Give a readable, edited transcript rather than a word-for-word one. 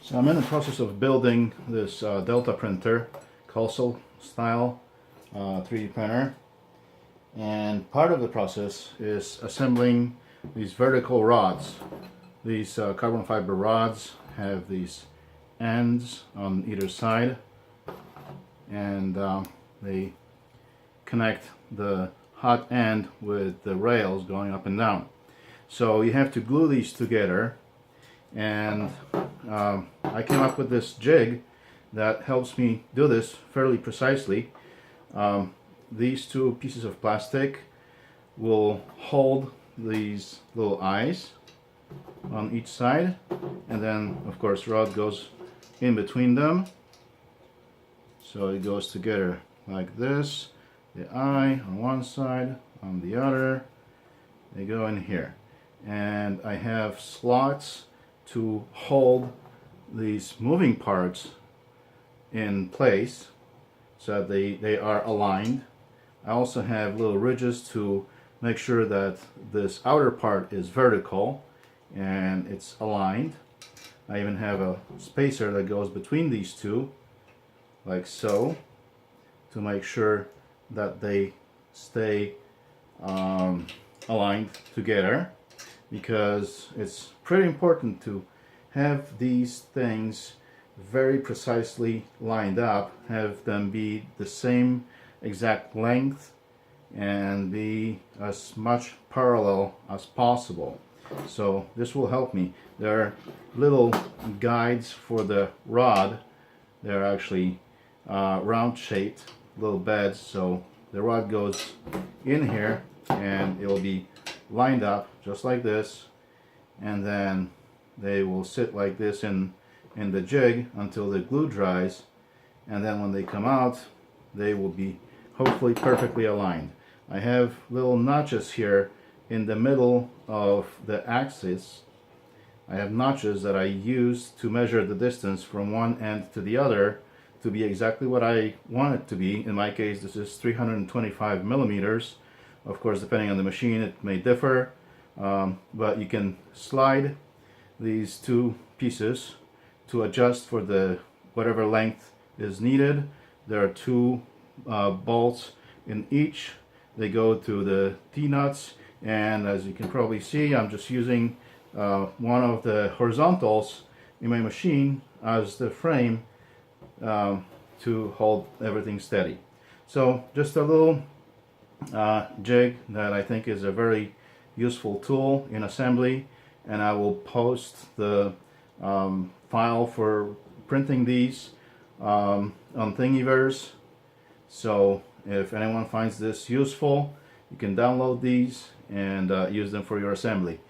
So I'm in the process of building this Delta printer, Colsol style 3D printer, and part of the process is assembling these vertical rods. These carbon fiber rods have these ends on either side, and they connect the hot end with the rails going up and down. So you have to glue these together, and I came up with this jig that helps me do this fairly precisely. These two pieces of plastic will hold these little eyes on each side, and then of course rod goes in between them, so it goes together like this. The eye on one side, on the other, they go in here, and I have slots to hold these moving parts in place so that they are aligned. I also have little ridges to make sure that this outer part is vertical and it's aligned. I even have a spacer that goes between these two, like so, to make sure that they stay aligned together, because it's pretty important to have these things very precisely lined up, have them be the same exact length, and be as much parallel as possible. So this will help me. There are little guides for the rod. They're actually round shaped little beds, so the rod goes in here and it will be lined up just like this, and then they will sit like this in the jig until the glue dries, and then when they come out they will be hopefully perfectly aligned. I have little notches here in the middle of the axis. I have notches that I use to measure the distance from one end to the other to be exactly what I want it to be. In my case, this is 325 millimeters. Of course, depending on the machine, it may differ, but you can slide these two pieces to adjust for the whatever length is needed. There are two bolts in each. They go to the T-nuts, and as you can probably see, I'm just using one of the horizontals in my machine as the frame to hold everything steady. So just a little jig that I think is a very useful tool in assembly, and I will post the file for printing these on Thingiverse. So if anyone finds this useful, you can download these and use them for your assembly.